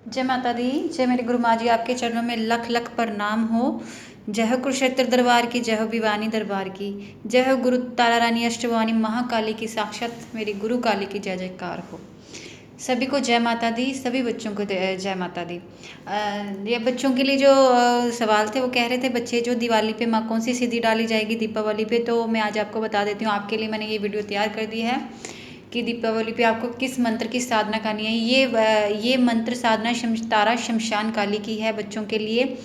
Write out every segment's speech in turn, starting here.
जय माता दी। जय मेरे गुरु माँ जी, आपके चरणों में लख लख प्रणाम हो। जय हो कुरुक्षेत्र दरबार की, जय हो भिवानी दरबार की, जय हो गुरु तारा रानी अष्टभवानी महाकाली की, साक्षात मेरी गुरु काली की जय जयकार हो। सभी को जय माता दी, सभी बच्चों को जय माता दी। ये बच्चों के लिए जो सवाल थे वो कह रहे थे बच्चे जो दिवाली पे माँ कौन सी सिद्धि डाली जाएगी दीपावली पे, तो मैं आज आपको बता देती हूँ। आपके लिए मैंने ये वीडियो तैयार कर दी है कि दीपावली पे आपको किस मंत्र की साधना करनी है। ये मंत्र साधना तारा शमशान काली की है बच्चों के लिए।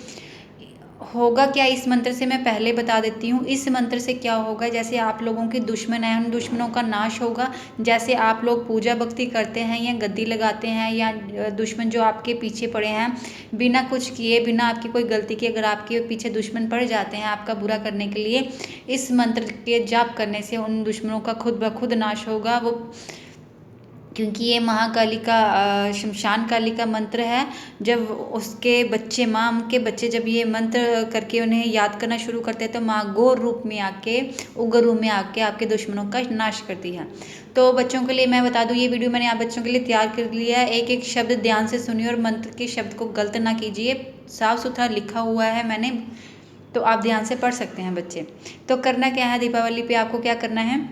होगा क्या इस मंत्र से मैं पहले बता देती हूँ। इस मंत्र से क्या होगा, जैसे आप लोगों के दुश्मन हैं उन दुश्मनों का नाश होगा। जैसे आप लोग पूजा भक्ति करते हैं या गद्दी लगाते हैं या दुश्मन जो आपके पीछे पड़े हैं बिना कुछ किए, बिना आपकी कोई गलती के, अगर आपके पीछे दुश्मन पड़ जाते हैं आपका बुरा करने के लिए, इस मंत्र के जाप करने से उन दुश्मनों का खुद ब खुद नाश होगा। वो क्योंकि ये महाकाली का शमशान काली का मंत्र है। जब उसके बच्चे, माँ के बच्चे जब ये मंत्र करके उन्हें याद करना शुरू करते हैं तो माँ गौर रूप में आके, उग्र रूप में आके आपके दुश्मनों का नाश करती है। तो बच्चों के लिए मैं बता दूं, ये वीडियो मैंने आप बच्चों के लिए तैयार कर लिया है। एक एक शब्द ध्यान से सुनिए और मंत्र के शब्द को गलत ना कीजिए। साफ सुथरा लिखा हुआ है मैंने, तो आप ध्यान से पढ़ सकते हैं बच्चे। तो करना क्या है, दीपावली पे आपको क्या करना है,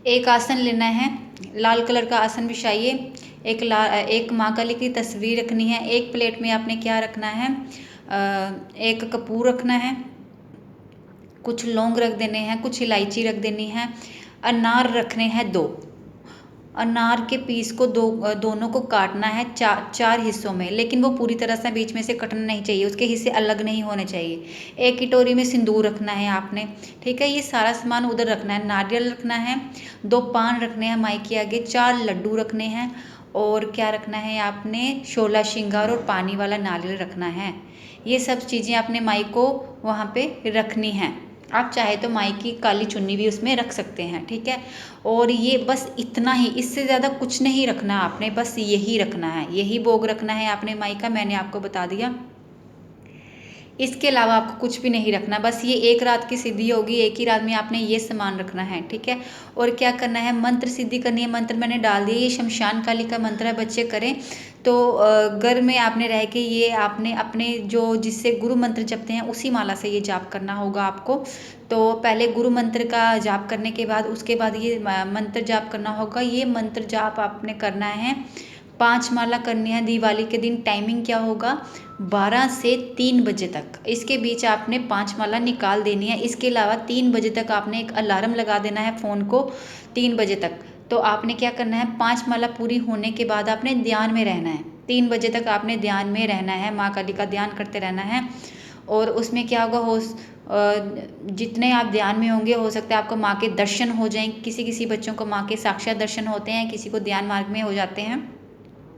एक आसन लेना है, लाल कलर का आसन बिछाइए। एक माँ काली की तस्वीर रखनी है। एक प्लेट में आपने क्या रखना है, एक कपूर रखना है, कुछ लौंग रख देने हैं, कुछ इलायची रख देनी है। अनार रखने हैं 2। अनार के पीस को दोनों को काटना है चार हिस्सों में, लेकिन वो पूरी तरह से बीच में से कटना नहीं चाहिए, उसके हिस्से अलग नहीं होने चाहिए। एक कटोरी में सिंदूर रखना है आपने, ठीक है। ये सारा सामान उधर रखना है। नारियल रखना है, 2 पान रखने हैं माई के आगे, 4 लड्डू रखने हैं, और क्या रखना है आपने, 16 श्रृंगार और पानी वाला नारियल रखना है। ये सब चीज़ें आपने माई को वहाँ पे रखनी हैं। आप चाहे तो माई की काली चुन्नी भी उसमें रख सकते हैं, ठीक है। और ये बस इतना ही, इससे ज़्यादा कुछ नहीं रखना आपने, बस यही रखना है, यही भोग रखना है आपने माई का, मैंने आपको बता दिया। इसके अलावा आपको कुछ भी नहीं रखना, बस ये एक रात की सिद्धि होगी, एक ही रात में आपने ये सामान रखना है, ठीक है। और क्या करना है, मंत्र सिद्धि करनी है। मंत्र मैंने डाल दिया, ये शमशान काली का मंत्र है, बच्चे करें। तो घर में आपने रह के ये आपने अपने जो जिससे गुरु मंत्र जपते हैं उसी माला से ये जाप करना होगा आपको। तो पहले गुरु मंत्र का जाप करने के बाद उसके बाद ये मंत्र जाप करना होगा। ये मंत्र जाप आपने करना है, 5 माला करनी है दिवाली के दिन। टाइमिंग क्या होगा, 12 से 3 बजे तक, इसके बीच आपने 5 माला निकाल देनी है। इसके अलावा 3 बजे तक आपने एक अलार्म लगा देना है फ़ोन को, 3 बजे तक। तो आपने क्या करना है, 5 माला पूरी होने के बाद आपने ध्यान में रहना है। 3 बजे तक आपने ध्यान में रहना है, माँ काली का ध्यान करते रहना है। और उसमें क्या होगा, जितने आप ध्यान में होंगे, हो सकता है आपको माँ के दर्शन हो जाएं। किसी किसी बच्चों को माँ के साक्षात दर्शन होते हैं, किसी को ध्यान मार्ग में हो जाते हैं।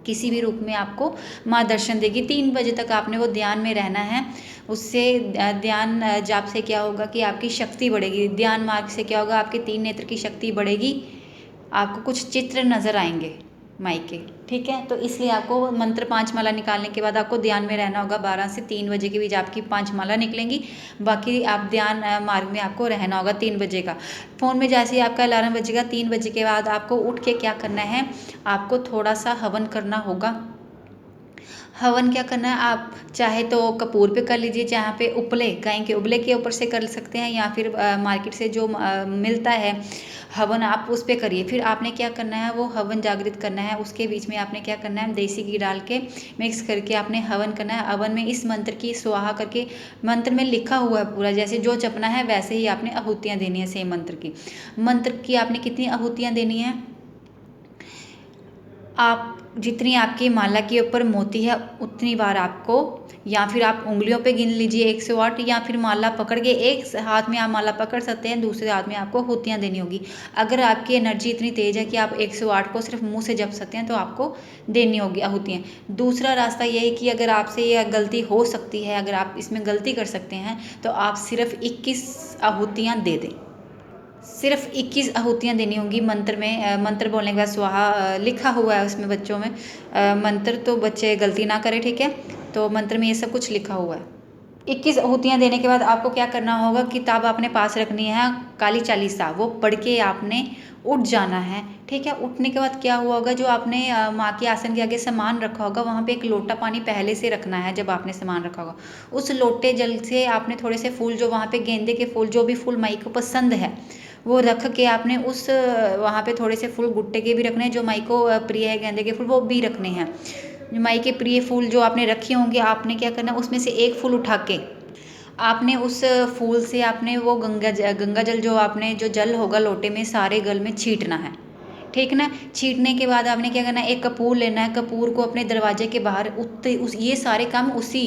किसी भी रूप में आपको माँ दर्शन देगी। 3 बजे तक आपने वो ध्यान में रहना है। उससे ध्यान जाप से क्या होगा कि आपकी शक्ति बढ़ेगी। ध्यान मार्ग से क्या होगा, आपके 3 नेत्र की शक्ति बढ़ेगी, आपको कुछ चित्र नज़र आएंगे माई के, ठीक है। तो इसलिए आपको मंत्र 5 माला निकालने के बाद आपको ध्यान में रहना होगा। 12 से 3 बजे के बीच आपकी 5 माला निकलेंगी, बाकी आप ध्यान मार्ग में आपको रहना होगा 3 बजे का। फ़ोन में जैसे ही आपका अलार्म बजेगा 3 बजे के बाद आपको उठ के क्या करना है, आपको थोड़ा सा हवन करना होगा। हवन क्या करना है, आप चाहे तो कपूर पे कर लीजिए, जहाँ पे उपले, गाय के उबले के ऊपर से कर सकते हैं, या फिर मार्केट से जो मिलता है हवन, आप उस पे करिए। फिर आपने क्या करना है, वो हवन जागृत करना है। उसके बीच में आपने क्या करना है, देसी घी डाल के मिक्स करके आपने हवन करना है। हवन में इस मंत्र की स्वाहा करके, मंत्र में लिखा हुआ है पूरा, जैसे जो जपना है वैसे ही आपने आहुतियाँ देनी है सेम मंत्र की। मंत्र की आपने कितनी आहुतियाँ देनी है, आप जितनी आपकी माला के ऊपर मोती है उतनी बार आपको, या फिर आप उंगलियों पे गिन लीजिए 108, या फिर माला पकड़ के एक हाथ में आप माला पकड़ सकते हैं, दूसरे हाथ में आपको आहुतियाँ देनी होगी। अगर आपकी एनर्जी इतनी तेज है कि आप 108 को सिर्फ मुंह से जप सकते हैं तो आपको देनी होगी आहुतियाँ। दूसरा रास्ता ये है कि अगर आपसे यह गलती हो सकती है, अगर आप इसमें गलती कर सकते हैं, तो आप सिर्फ 21 आहुतियाँ दे दें। सिर्फ 21 आहुतियाँ देनी होंगी मंत्र में। मंत्र बोलने के बाद स्वाहा लिखा हुआ है उसमें बच्चों में मंत्र, तो बच्चे गलती ना करें, ठीक है। तो मंत्र में ये सब कुछ लिखा हुआ है। 21 आहुतियाँ देने के बाद आपको क्या करना होगा, किताब अपने पास रखनी है काली चालीसा, वो पढ़ के आपने उठ जाना है। ठीक है, उठने के बाद क्या हुआ होगा, जो आपने माँ के आसन के आगे सामान रखा होगा वहाँ पे एक लोटा पानी पहले से रखना है। जब आपने सामान रखा होगा उस लोटे जल से आपने थोड़े से फूल, जो वहाँ पे गेंदे के फूल, जो भी फूल माई को पसंद है वो रख के आपने उस वहाँ पे थोड़े से फूल गुट्टे के भी रखने हैं, जो माई को प्रिय है गेंदे के फूल वो भी रखने हैं। माई के प्रिय फूल जो आपने रखे होंगे, आपने क्या करना है उसमें से एक फूल उठा के आपने उस फूल से आपने वो गंगा जल, जो आपने जो जल होगा लोटे में सारे गल में छींटना है। ठीक ना, छींटने के बाद आपने क्या करना है, एक कपूर लेना है, कपूर को अपने दरवाजे के बाहर ये सारे काम उसी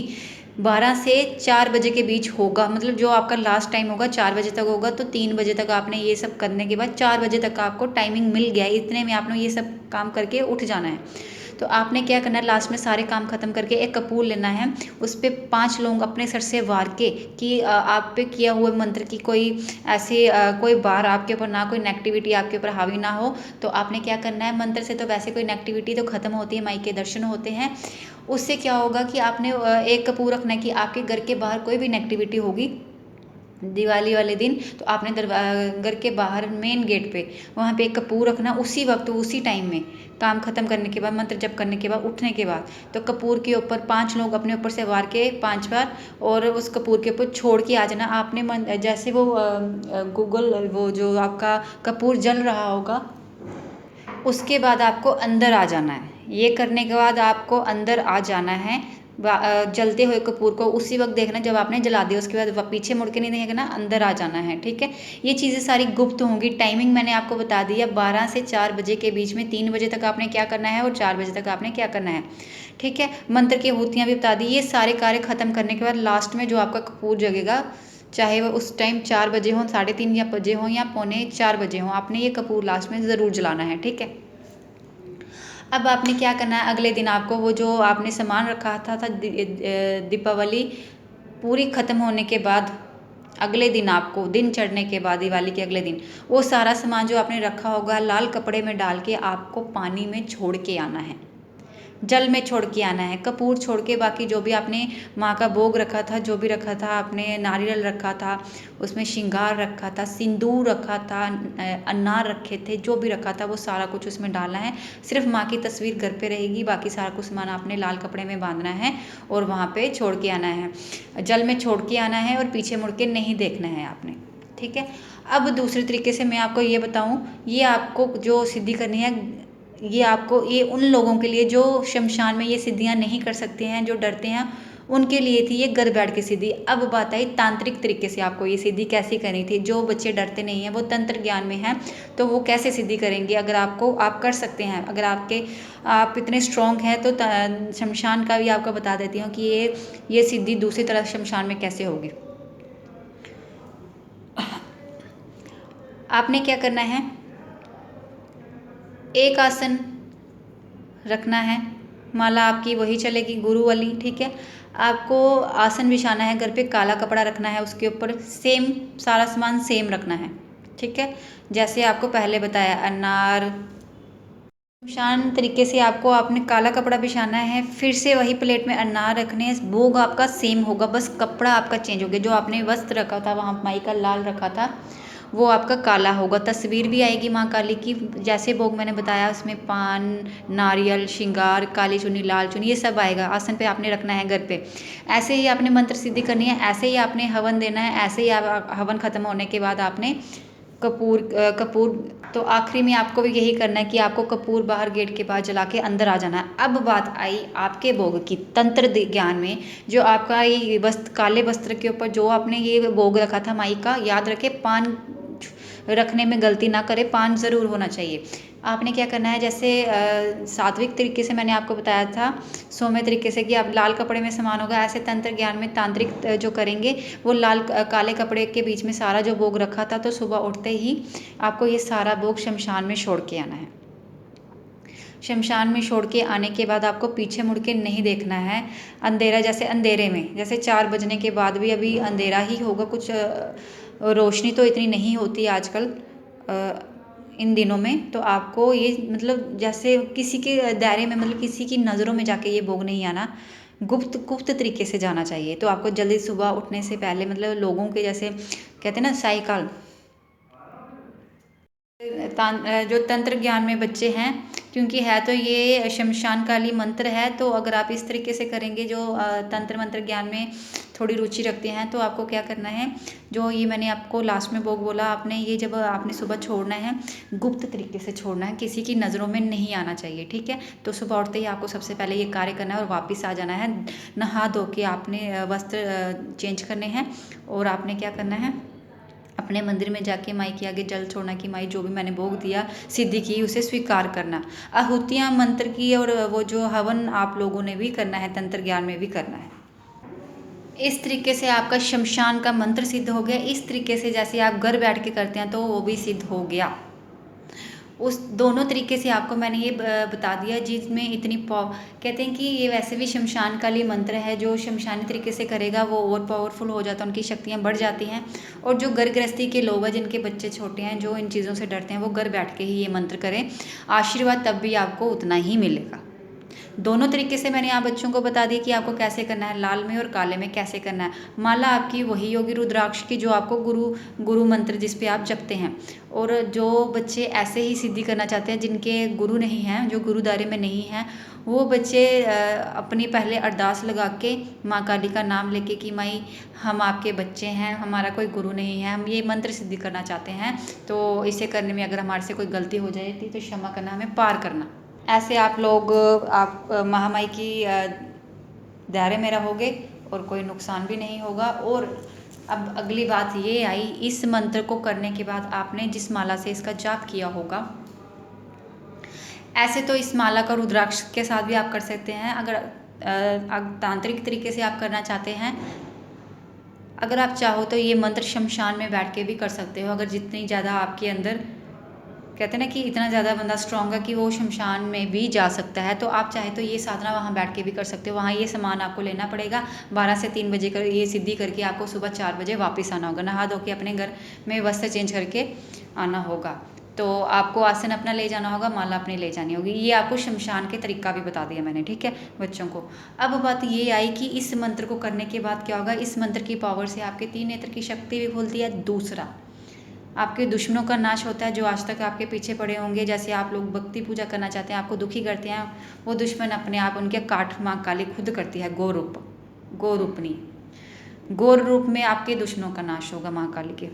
12 से 4 बजे के बीच होगा। मतलब जो आपका लास्ट टाइम होगा 4 बजे तक होगा, तो 3 बजे तक आपने ये सब करने के बाद 4 बजे तक आपको टाइमिंग मिल गया है, इतने में आपने ये सब काम करके उठ जाना है। तो आपने क्या करना है, लास्ट में सारे काम खत्म करके एक कपूर लेना है, उस पर 5 लौंग अपने सर से वार के कि आप पे किया हुआ मंत्र की कोई ऐसे कोई बार आपके ऊपर ना, कोई नेगेटिविटी आपके ऊपर हावी ना हो। तो आपने क्या करना है, मंत्र से तो वैसे कोई नेगेटिविटी तो खत्म होती है, माई के दर्शन होते हैं। उससे क्या होगा कि आपने एक कपूर रखना है कि आपके घर के बाहर कोई भी नेगेटिविटी होगी दिवाली वाले दिन, तो आपने घर के बाहर मेन गेट पे वहाँ पे एक कपूर रखना, उसी वक्त उसी टाइम में काम खत्म करने के बाद, मंत्र जप करने के बाद, उठने के बाद, तो कपूर के ऊपर 5 लोग अपने ऊपर से वार के 5 बार, और उस कपूर के ऊपर छोड़ के आ जाना आपने। जैसे वो गूगल वो जो आपका कपूर जल रहा होगा, उसके बाद आपको अंदर आ जाना है। ये करने के बाद आपको अंदर आ जाना है, जलते हुए कपूर को उसी वक्त देखना जब आपने जला दिया, उसके बाद पीछे मुड़ के नहीं देखना, अंदर आ जाना है। ठीक है, ये चीज़ें सारी गुप्त होंगी। टाइमिंग मैंने आपको बता दी है, 12 से 4 बजे के बीच में, 3 बजे तक आपने क्या करना है और 4 बजे तक आपने क्या करना है। ठीक है, मंत्र की आहुतियाँ भी बता दी। ये सारे कार्य खत्म करने के बाद लास्ट में जो आपका कपूर जगेगा, चाहे वो उस टाइम 4 बजे हो, 3:30 या बजे हो, या 3:45 बजे हो, आपने ये कपूर लास्ट में ज़रूर जलाना है। ठीक है, अब आपने क्या करना है, अगले दिन आपको वो जो आपने सामान रखा था दीपावली पूरी ख़त्म होने के बाद, अगले दिन आपको दिन चढ़ने के बाद, दिवाली के अगले दिन, वो सारा सामान जो आपने रखा होगा लाल कपड़े में डाल के आपको पानी में छोड़ के आना है, जल में छोड़ के आना है। कपूर छोड़ के बाकी जो भी आपने माँ का भोग रखा था, जो भी रखा था आपने, नारियल रखा था, उसमें श्रृंगार रखा था, सिंदूर रखा था, अनार रखे थे, जो भी रखा था वो सारा कुछ उसमें डालना है। सिर्फ माँ की तस्वीर घर पे रहेगी, बाकी सारा कुछ सामान आपने लाल कपड़े में बांधना है और वहाँ पे छोड़ के आना है, जल में छोड़ के आना है, और पीछे मुड़ के नहीं देखना है आपने। ठीक है, अब दूसरे तरीके से मैं आपको ये बताऊँ, ये आपको जो सिद्धि करनी है, ये उन लोगों के लिए जो शमशान में ये सिद्धियां नहीं कर सकते हैं, जो डरते हैं, उनके लिए थी ये घर बैठ की सिद्धि। अब बात आई तांत्रिक तरीके से आपको ये सिद्धि कैसी करनी थी। जो बच्चे डरते नहीं हैं, वो तंत्र ज्ञान में हैं, तो वो कैसे सिद्धि करेंगे। अगर आप कर सकते हैं, अगर आप इतने स्ट्रांग हैं, तो शमशान का भी आपको बता देती हूँ कि ये सिद्धि दूसरी तरह शमशान में कैसे होगी। आपने क्या करना है, एक आसन रखना है, माला आपकी वही चलेगी गुरु वाली। ठीक है, आपको आसन बिछाना है, घर पे काला कपड़ा रखना है, उसके ऊपर सेम सारा सामान सेम रखना है। ठीक है, जैसे आपको पहले बताया, अनार शान तरीके से आपको आपने काला कपड़ा बिछाना है, फिर से वही प्लेट में अनार रखने हैं, भोग आपका सेम होगा, बस कपड़ा आपका चेंज हो गया। जो आपने वस्त्र रखा था वहाँ माई का लाल रखा था, वो आपका काला होगा। तस्वीर भी आएगी माँ काली की, जैसे भोग मैंने बताया, उसमें पान, नारियल, श्रृंगार, काली चुन्नी, लाल चुन्नी, ये सब आएगा। आसन पे आपने रखना है घर पे। ऐसे ही आपने मंत्र सिद्धि करनी है, ऐसे ही आपने हवन देना है, ऐसे ही हवन खत्म होने के बाद आपने कपूर तो आखिरी में आपको भी यही करना है कि आपको कपूर बाहर गेट के पास जला के अंदर आ जाना है। अब बात आई आपके भोग की, तंत्र ज्ञान में, जो आपका ये वस्त्र, काले वस्त्र के ऊपर जो आपने ये भोग रखा था माई का, याद रखे पान रखने में गलती ना करे, पान ज़रूर होना चाहिए। आपने क्या करना है, जैसे सात्विक तरीके से मैंने आपको बताया था, सौम्य तरीके से कि आप लाल कपड़े में समान होगा, ऐसे तंत्र ज्ञान में तांत्रिक जो करेंगे वो लाल काले कपड़े के बीच में सारा जो भोग रखा था, तो सुबह उठते ही आपको ये सारा भोग शमशान में छोड़ के आना है। शमशान में छोड़ के आने के बाद आपको पीछे मुड़ के नहीं देखना है। अंधेरा, जैसे अंधेरे में, जैसे 4 बजने के बाद भी अभी अंधेरा ही होगा, कुछ रोशनी तो इतनी नहीं होती आजकल, इन दिनों में, तो आपको ये मतलब जैसे किसी के दायरे में, मतलब किसी की नज़रों में जाके ये भोग नहीं आना, गुप्त गुप्त तरीके से जाना चाहिए। तो आपको जल्दी सुबह उठने से पहले, मतलब लोगों के जैसे कहते हैं ना साइकिल, जो तंत्र ज्ञान में बच्चे हैं, क्योंकि है तो ये शमशान काली मंत्र है, तो अगर आप इस तरीके से करेंगे, जो तंत्र मंत्र ज्ञान में थोड़ी रुचि रखते हैं, तो आपको क्या करना है, जो ये मैंने आपको लास्ट में भोग बोला, आपने ये जब आपने सुबह छोड़ना है, गुप्त तरीके से छोड़ना है, किसी की नज़रों में नहीं आना चाहिए, ठीक है। तो सुबह उठते ही आपको सबसे पहले ये कार्य करना है और वापस आ जाना है। नहा धो के आपने वस्त्र चेंज करने हैं और आपने क्या करना है, अपने मंदिर में जाके माई के आगे जल छोड़ना कि माई जो भी मैंने भोग दिया सिद्धि की उसे स्वीकार करना। आहुतियाँ मंत्र की और वो जो हवन आप लोगों ने भी करना है, तंत्र ज्ञान में भी करना है। इस तरीके से आपका शमशान का मंत्र सिद्ध हो गया। इस तरीके से जैसे आप घर बैठ के करते हैं तो वो भी सिद्ध हो गया। उस दोनों तरीके से आपको मैंने ये बता दिया, जिसमें इतनी कहते हैं कि ये वैसे भी शमशान काली मंत्र है, जो शमशानी तरीके से करेगा वो और पावरफुल हो जाता है, उनकी शक्तियाँ बढ़ जाती हैं। और जो घर गृहस्थी के लोग हैं, जिनके बच्चे छोटे हैं, जो इन चीज़ों से डरते हैं, वो घर बैठ के ही ये मंत्र करें, आशीर्वाद तब भी आपको उतना ही मिलेगा। दोनों तरीके से मैंने आप बच्चों को बता दिया कि आपको कैसे करना है, लाल में और काले में कैसे करना है। माला आपकी वही होगी रुद्राक्ष की, जो आपको गुरु मंत्र जिस पे आप जपते हैं। और जो बच्चे ऐसे ही सिद्धि करना चाहते हैं, जिनके गुरु नहीं हैं, जो गुरु दायरे में नहीं हैं, वो बच्चे अपनी पहले अरदास लगा के माँ काली का नाम लेके कि माई हम आपके बच्चे हैं, हमारा कोई गुरु नहीं है, हम ये मंत्र सिद्धि करना चाहते हैं, तो इसे करने में अगर हमारे से कोई गलती हो जाए तो क्षमा करना, हमें पार करना। ऐसे आप लोग आप महामाई की दायरे में रहोगे और कोई नुकसान भी नहीं होगा। और अब अगली बात ये आई, इस मंत्र को करने के बाद आपने जिस माला से इसका जाप किया होगा, ऐसे तो इस माला का रुद्राक्ष के साथ भी आप कर सकते हैं। अगर तांत्रिक तरीके से आप करना चाहते हैं, अगर आप चाहो तो ये मंत्र शमशान में बैठ के भी कर सकते हो। अगर जितनी ज़्यादा आपके अंदर कहते हैं ना कि इतना ज़्यादा बंदा स्ट्रॉन्ग है कि वो शमशान में भी जा सकता है, तो आप चाहे तो ये साधना वहाँ बैठ के भी कर सकते हो। वहाँ ये सामान आपको लेना पड़ेगा, 12 से 3 बजे कर ये सिद्धि करके आपको सुबह 4 बजे वापस आना होगा। नहा धो के अपने घर में वस्त्र चेंज करके आना होगा। तो आपको आसन अपना ले जाना होगा, माला अपनी ले जानी होगी। ये आपको शमशान के तरीका भी बता दिया मैंने, ठीक है बच्चों को। अब बात ये आई कि इस मंत्र को करने के बाद क्या होगा, इस मंत्र की पावर से आपके 3 नेत्र की शक्ति भी खुलती है। दूसरा, आपके दुश्मनों का नाश होता है, जो आज तक आपके पीछे पड़े होंगे। जैसे आप लोग भक्ति पूजा करना चाहते हैं, आपको दुखी करते हैं, वो दुश्मन अपने आप उनके काट माँ काली खुद करती है। गौरूपनी गौर रूप में आपके दुश्मनों का नाश होगा माँ काली के।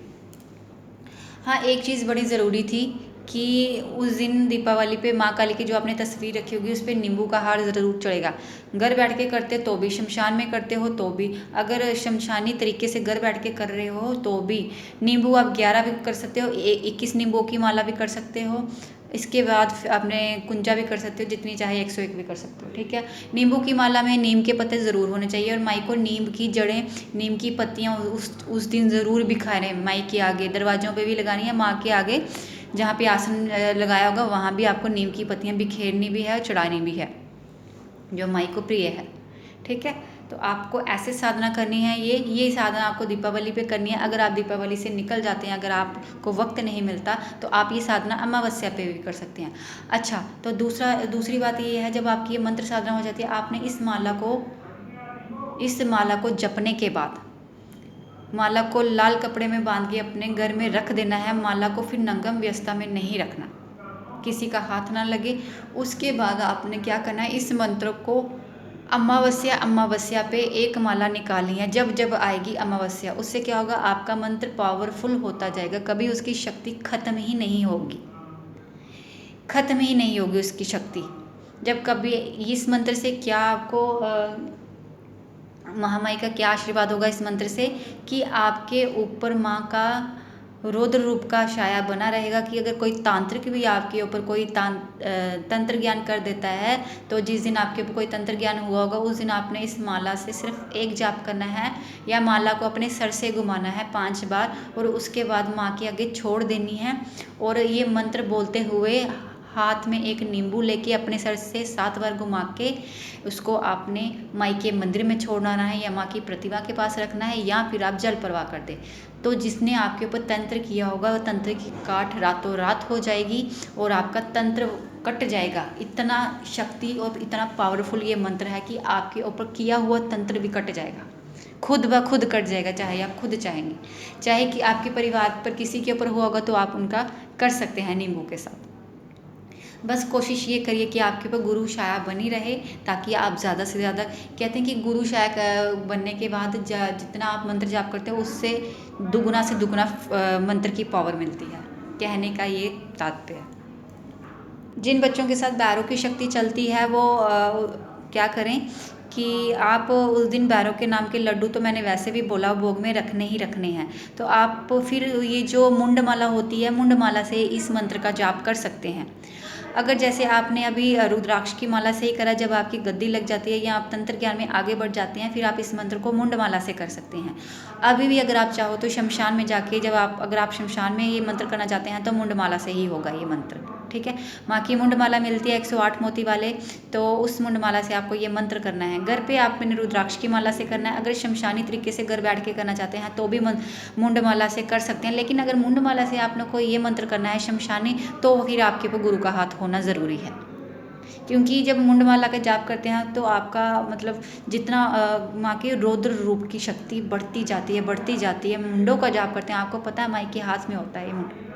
हाँ, एक चीज़ बड़ी ज़रूरी थी कि उस दिन दीपावली पे माँ काली की जो आपने तस्वीर रखी होगी, उस पर नींबू का हार ज़रूर चढ़ेगा। घर बैठ के करते तो भी, शमशान में करते हो तो भी, अगर शमशानी तरीके से घर बैठ के कर रहे हो तो भी नींबू आप 11 भी कर सकते हो, 21 नींबू की माला भी कर सकते हो। इसके बाद आपने कुंजा भी कर सकते हो, जितनी चाहे 101 भी कर सकते हो, ठीक है। नींबू की माला में नीम के पत्ते ज़रूर होने चाहिए, और माई को नीम की जड़ें, नीम की पत्तियाँ उस दिन ज़रूर बिखारें। माई के आगे दरवाज़ों पे भी लगानी है, माँ के आगे जहाँ पे आसन लगाया होगा वहाँ भी आपको नीम की पत्तियाँ बिखेरनी भी है और चढ़ानी भी है, जो माई को प्रिय है, ठीक है। तो आपको ऐसे साधना करनी है। ये साधना आपको दीपावली पे करनी है। अगर आप दीपावली से निकल जाते हैं, अगर आपको वक्त नहीं मिलता, तो आप ये साधना अमावस्या पे भी कर सकते हैं। अच्छा, तो दूसरी बात ये है, जब आपकी ये मंत्र साधना हो जाती है, आपने इस माला को जपने के बाद माला को लाल कपड़े में बांध के अपने घर में रख देना है। माला को फिर नंगम व्यवस्था में नहीं रखना, किसी का हाथ ना लगे। उसके बाद आपने क्या करना है, इस मंत्र को अमावस्या पे एक माला निकालनी है। जब जब आएगी अमावस्या, उससे क्या होगा, आपका मंत्र पावरफुल होता जाएगा, कभी उसकी शक्ति खत्म ही नहीं होगी उसकी शक्ति। जब कभी इस मंत्र से क्या आपको महामाई का क्या आशीर्वाद होगा इस मंत्र से, कि आपके ऊपर माँ का रौद्र रूप का छाया बना रहेगा। कि अगर कोई तांत्रिक भी आपके ऊपर कोई तंत्र ज्ञान कर देता है, तो जिस दिन आपके ऊपर कोई तंत्र ज्ञान हुआ होगा, उस दिन आपने इस माला से सिर्फ एक जाप करना है, या माला को अपने सर से घुमाना है 5 बार, और उसके बाद माँ के आगे छोड़ देनी है। और ये मंत्र बोलते हुए हाथ में एक नींबू लेके अपने सर से 7 बार घुमा के उसको आपने माई के मंदिर में छोड़ना है या माँ की प्रतिमा के पास रखना है, या फिर आप जल प्रवाह कर दें। तो जिसने आपके ऊपर तंत्र किया होगा, वह तंत्र की काट रातों रात हो जाएगी और आपका तंत्र कट जाएगा। इतना शक्ति और इतना पावरफुल ये मंत्र है कि आपके ऊपर किया हुआ तंत्र भी कट जाएगा, खुद ब खुद कट जाएगा, चाहे आप खुद चाहेंगे। चाहे कि आपके परिवार पर किसी के ऊपर हुआ होगा तो आप उनका कर सकते हैं नींबू के साथ। बस कोशिश ये करिए कि आपके ऊपर गुरु छाया बनी रहे, ताकि आप ज़्यादा से ज़्यादा, कहते हैं कि गुरु छाया बनने के बाद जितना आप मंत्र जाप करते हो उससे दुगुना से दुगुना मंत्र की पावर मिलती है। कहने का ये तात्पर्य। जिन बच्चों के साथ बैरों की शक्ति चलती है वो क्या करें कि आप उस दिन बैरों के नाम के लड्डू, तो मैंने वैसे भी बोला, भोग में रखने ही रखने हैं। तो आप फिर ये जो मुंडमाला होती है, मुंडमाला से इस मंत्र का जाप कर सकते हैं। अगर जैसे आपने अभी रुद्राक्ष की माला से ही करा, जब आपकी गद्दी लग जाती है या आप तंत्र ज्ञान में आगे बढ़ जाते हैं, फिर आप इस मंत्र को मुंडमाला से कर सकते हैं। अभी भी अगर आप चाहो तो शमशान में जाके, अगर आप शमशान में ये मंत्र करना चाहते हैं तो मुंडमाला से ही होगा ये मंत्र, ठीक है। माँ की मुंडमाला मिलती है 108 मोती वाले, तो उस मुंडमाला से आपको ये मंत्र करना है। घर पे आपने रुद्राक्ष की माला से करना है। अगर शमशानी तरीके से घर बैठ के करना चाहते हैं तो भी मुंडमाला से कर सकते हैं। लेकिन अगर मुंडमाला से आपने को ये मंत्र करना है शमशानी, तो फिर आपके ऊपर गुरु का हाथ होना ज़रूरी है। क्योंकि जब मुंडमाला का जाप करते हैं तो आपका मतलब जितना माँ के रौद्र रूप की शक्ति बढ़ती जाती है, बढ़ती जाती है। मुंडों का जाप करते हैं, आपको पता है माई के हाथ में होता है ये मुंड।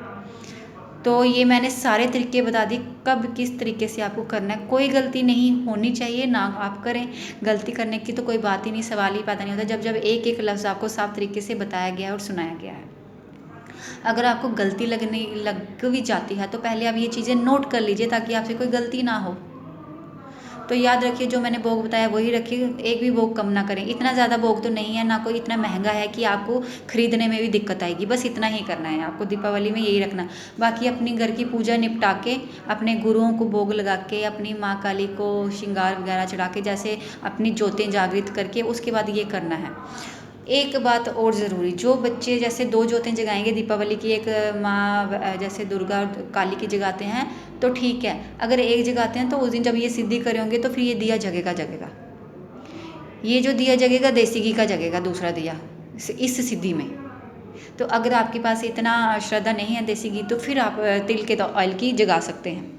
तो ये मैंने सारे तरीके बता दिए, कब किस तरीके से आपको करना है। कोई गलती नहीं होनी चाहिए, ना आप करें। गलती करने की तो कोई बात ही नहीं, सवाल ही पैदा नहीं होता जब एक एक लफ्ज़ आपको साफ तरीके से बताया गया है और सुनाया गया है। अगर आपको गलती लग भी जाती है तो पहले आप ये चीज़ें नोट कर लीजिए, ताकि आपसे कोई गलती ना हो। तो याद रखिए, जो मैंने भोग बताया वही रखिए, एक भी भोग कम ना करें। इतना ज़्यादा भोग तो नहीं है, ना कोई इतना महंगा है कि आपको खरीदने में भी दिक्कत आएगी। बस इतना ही करना है आपको, दीपावली में यही रखना। बाकी अपनी घर की पूजा निपटा के, अपने गुरुओं को भोग लगा के, अपनी माँ काली को श्रृंगार वगैरह चढ़ा के, जैसे अपनी ज्योतें जागृत करके, उसके बाद ये करना है। एक बात और ज़रूरी, जो बच्चे जैसे 2 ज्योतें जगाएंगे दीपावली की, एक माँ जैसे दुर्गा और काली की जगाते हैं तो ठीक है। अगर एक जगाते हैं तो उस दिन जब ये सिद्धि करे होंगे तो फिर ये दिया जगेगा। ये जो दिया जगेगा देसी घी का जगेगा, दूसरा दिया इस सिद्धि में। तो अगर आपके पास इतना श्रद्धा नहीं है देसी घी, तो फिर आप तिल के ऑयल की जगा सकते हैं।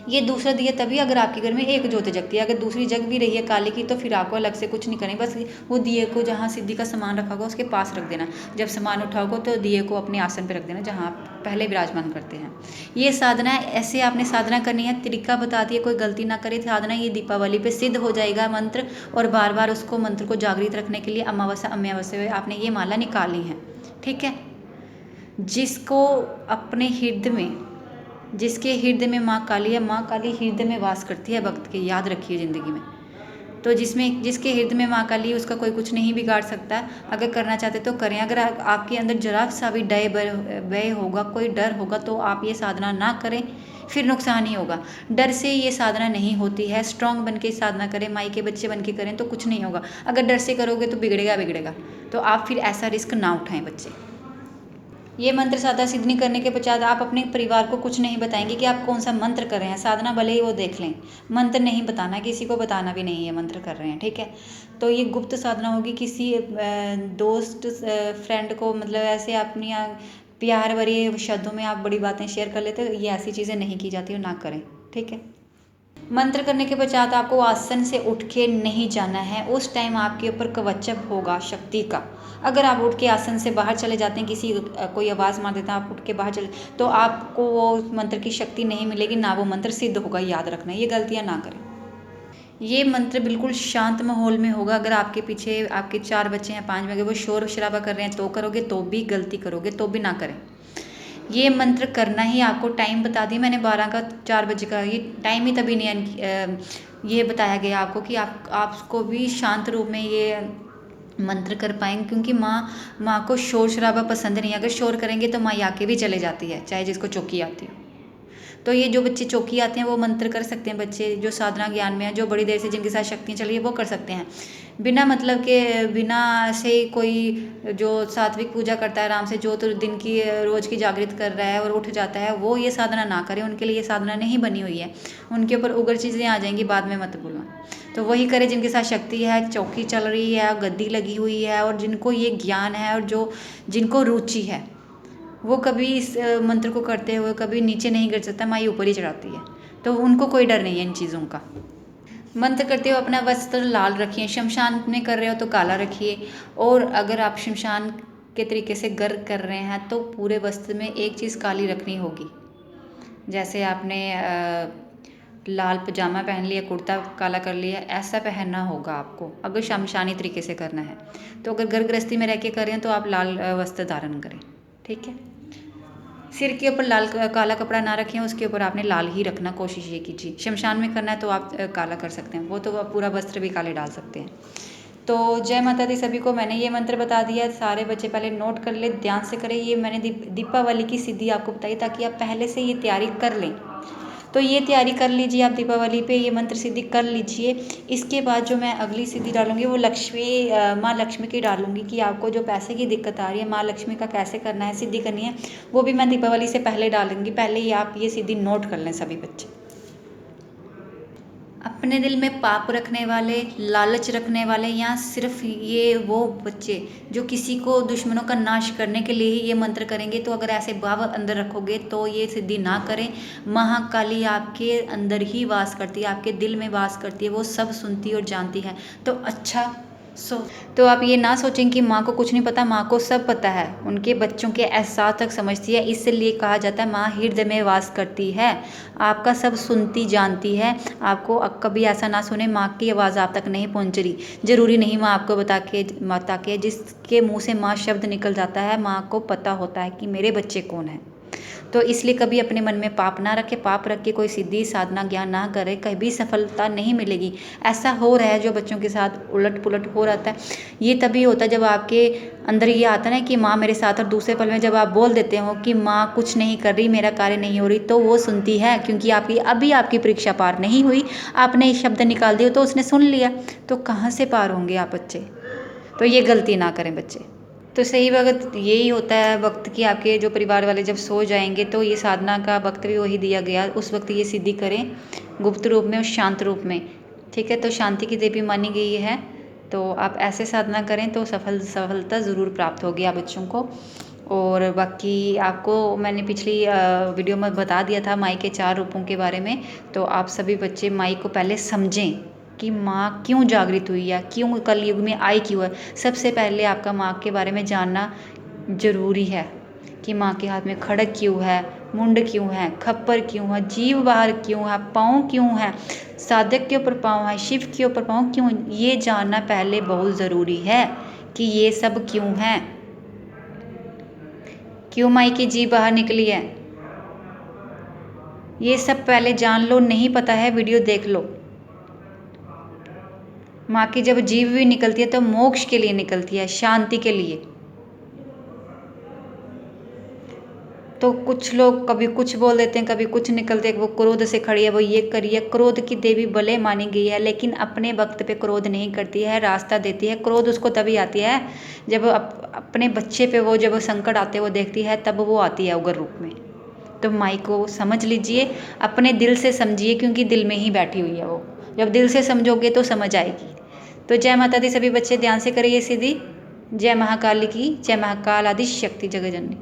ये दूसरा दिया तभी अगर आपके घर में एक ज्योति जगती है। अगर दूसरी जग भी रही है काली की, तो फिर आपको अलग से कुछ नहीं करना, बस वो दिए को जहाँ सिद्धि का सामान रखा होगा उसके पास रख देना। जब सामान उठाओगे तो दिए को अपने आसन पर रख देना जहाँ आप पहले विराजमान करते हैं। ये साधना ऐसे आपने साधना करनी है, तरीका बता दिए, कोई गलती ना करे। साधना ये दीपावली पे सिद्ध हो जाएगा मंत्र, और बार बार उसको मंत्र को जागृत रखने के लिए अमावस्या अमावस्या आपने ये माला निकालनी है, ठीक है। जिसको अपने हृदय में, जिसके हृदय में माँ काली है, माँ काली हृदय में वास करती है भक्त के, याद रखिए ज़िंदगी में। तो जिसके हृदय में माँ काली, उसका कोई कुछ नहीं बिगाड़ सकता। अगर करना चाहते तो करें। अगर आपके अंदर जरा सा भी भय होगा, कोई डर होगा, तो आप ये साधना ना करें, फिर नुकसान ही होगा। डर से ये साधना नहीं होती है। स्ट्रांग बन के साधना करें, माई के बच्चे बन के करें तो कुछ नहीं होगा। अगर डर से करोगे तो बिगड़ेगा। तो आप फिर ऐसा रिस्क ना उठाएं बच्चे। ये मंत्र साधना सिद्धि करने के पश्चात आप अपने परिवार को कुछ नहीं बताएंगे कि आप कौन सा मंत्र कर रहे हैं। साधना भले ही वो देख लें, मंत्र नहीं बताना, किसी को बताना भी नहीं है मंत्र कर रहे हैं, ठीक है। तो ये गुप्त साधना होगी। किसी दोस्त फ्रेंड को मतलब ऐसे अपनी प्यार भरी शब्दों में आप बड़ी बातें शेयर कर लेते, ये ऐसी चीज़ें नहीं की जाती और ना करें, ठीक है। मंत्र करने के पश्चात आपको आसन से उठ के नहीं जाना है। उस टाइम आपके ऊपर कवचम होगा शक्ति का। अगर आप उठ के आसन से बाहर चले जाते हैं, कोई आवाज़ मार देता है, आप उठ के बाहर चले, तो आपको वो मंत्र की शक्ति नहीं मिलेगी, ना वो मंत्र सिद्ध होगा। याद रखना, ये गलतियाँ ना करें। ये मंत्र बिल्कुल शांत माहौल में होगा। अगर आपके पीछे आपके 4 बच्चे हैं, 5 बच्चे, वो शोर शराबा कर रहे हैं तो करोगे, तो भी गलती करोगे तो भी ना करें। ये मंत्र करना ही, आपको टाइम बता दिया मैंने 12 का 4 बजे का। ये टाइम ही तभी नहीं ये बताया गया आपको कि आपको भी शांत रूप में ये मंत्र कर पाएंगे, क्योंकि माँ को शोर शराबा पसंद नहीं है। अगर शोर करेंगे तो माँ आके भी चले जाती है, चाहे जिसको चौकी आती हो। तो ये जो बच्चे चौकी आते हैं वो मंत्र कर सकते हैं, बच्चे जो साधना ज्ञान में है, जो बड़ी देर से जिनके साथ शक्तियाँ चल रही है वो कर सकते हैं। बिना मतलब के, बिना ऐसे कोई जो सात्विक पूजा करता है आराम से, जो तो दिन की रोज की जागृत कर रहा है और उठ जाता है, वो ये साधना ना करे, उनके लिए ये साधना नहीं बनी हुई है। उनके ऊपर उग्र चीज़ें आ जाएंगी, बाद में मत बोलना। तो वही करे जिनके साथ शक्ति है, चौकी चल रही है, गद्दी लगी हुई है, और जिनको ये ज्ञान है और जो जिनको रुचि है, वो कभी इस मंत्र को करते हुए कभी नीचे नहीं गिर सकता, माई ऊपर ही चढ़ाती है। तो उनको कोई डर नहीं है इन चीज़ों का। मंत्र करते हुए अपना वस्त्र लाल रखिए, शमशान में कर रहे हो तो काला रखिए, और अगर आप शमशान के तरीके से गर्क कर रहे हैं तो पूरे वस्त्र में एक चीज़ काली रखनी होगी। जैसे आपने लाल पजामा पहन लिया, कुर्ता काला कर लिया, ऐसा पहनना होगा आपको अगर शमशानी तरीके से करना है। तो अगर घर गृहस्थी में रह के करें तो आप लाल वस्त्र धारण करें, ठीक है। सिर के ऊपर लाल काला कपड़ा ना रखें, उसके ऊपर आपने लाल ही रखना, कोशिश ये कीजिए। शमशान में करना है तो आप काला कर सकते हैं, वो तो आप पूरा वस्त्र भी काले डाल सकते हैं। तो जय माता दी सभी को। मैंने ये मंत्र बता दिया, सारे बच्चे पहले नोट कर ले, ध्यान से करें। ये मैंने दीपावली की सिद्धि आपको बताई ताकि आप पहले से ये तैयारी कर लें। तो ये तैयारी कर लीजिए, आप दीपावली पे ये मंत्र सिद्धि कर लीजिए। इसके बाद जो मैं अगली सिद्धि डालूंगी वो माँ लक्ष्मी की डालूंगी, कि आपको जो पैसे की दिक्कत आ रही है, माँ लक्ष्मी का कैसे करना है, सिद्धि करनी है, वो भी मैं दीपावली से पहले डालूंगी। पहले ही आप ये सिद्धि नोट कर लें सभी बच्चे। अपने दिल में पाप रखने वाले, लालच रखने वाले, या सिर्फ ये वो बच्चे जो किसी को, दुश्मनों का नाश करने के लिए ही ये मंत्र करेंगे, तो अगर ऐसे भाव अंदर रखोगे तो ये सिद्धि ना करें। महाकाली आपके अंदर ही वास करती है, आपके दिल में वास करती है, वो सब सुनती और जानती है। तो अच्छा तो आप ये ना सोचें कि माँ को कुछ नहीं पता, माँ को सब पता है, उनके बच्चों के एहसास तक समझती है। इसलिए कहा जाता है माँ हृदय में वास करती है, आपका सब सुनती जानती है। आपको कभी ऐसा ना सुने माँ की आवाज़ आप तक नहीं पहुँच रही, ज़रूरी नहीं माँ आपको बता के जिसके मुँह से माँ शब्द निकल जाता है, माँ को पता होता है कि मेरे बच्चे कौन है। तो इसलिए कभी अपने मन में पाप ना रखे, पाप रख के कोई सिद्धि साधना ज्ञान ना करे, कभी सफलता नहीं मिलेगी। ऐसा हो रहा है जो बच्चों के साथ उलट पुलट हो रहता है, ये तभी होता है जब आपके अंदर ये आता है ना कि माँ मेरे साथ, और दूसरे पल में जब आप बोल देते हो कि माँ कुछ नहीं कर रही, मेरा कार्य नहीं हो रही, तो वो सुनती है, क्योंकि आपकी परीक्षा पार नहीं हुई, आपने शब्द निकाल दिए तो उसने सुन लिया, तो कहाँ से पार होंगे आप बच्चे। तो ये गलती ना करें बच्चे। तो सही वक्त यही होता है वक्त कि आपके जो परिवार वाले जब सो जाएंगे तो ये साधना का वक्त भी वही दिया गया, उस वक्त ये सिद्धि करें, गुप्त रूप में और शांत रूप में, ठीक है। तो शांति की देवी मानी गई है, तो आप ऐसे साधना करें तो सफलता ज़रूर प्राप्त होगी आप बच्चों को। और बाकी आपको मैंने पिछली वीडियो में बता दिया था माई के 4 रूपों के बारे में, तो आप सभी बच्चे माई को पहले समझें कि माँ क्यों जागृत हुई है, क्यों कलयुग में आई क्यों है। सबसे पहले आपका माँ के बारे में जानना जरूरी है कि माँ के हाथ में खड़ग क्यों है, मुंड क्यों है, खप्पर क्यों है, जीव बाहर क्यों है, पाँव क्यों है, साधक के ऊपर पाँव है, शिव के ऊपर पाँव क्यों, ये जानना पहले बहुत ज़रूरी है कि ये सब क्यों है, क्यों माई की जीभ बाहर निकली है, ये सब पहले जान लो। नहीं पता है वीडियो देख लो। माँ की जब जीभ भी निकलती है तो मोक्ष के लिए निकलती है, शांति के लिए। तो कुछ लोग कभी कुछ बोल देते हैं, कभी कुछ निकलते हैं, वो क्रोध से खड़ी है, वो ये करी है। क्रोध की देवी भले मानी गई है, लेकिन अपने वक्त पे क्रोध नहीं करती है, रास्ता देती है। क्रोध उसको तभी आती है जब अपने बच्चे पे वो जब संकट आते वो देखती है, तब वो आती है उग्र रूप में। तो माई को समझ लीजिए, अपने दिल से समझिए, क्योंकि दिल में ही बैठी हुई है वो। जब दिल से समझोगे तो समझ आएगी। तो जय माता दी सभी बच्चे ध्यान से करिए सिद्धि। जय महाकाली की, जय महाकाल आदि शक्ति जगत जननी।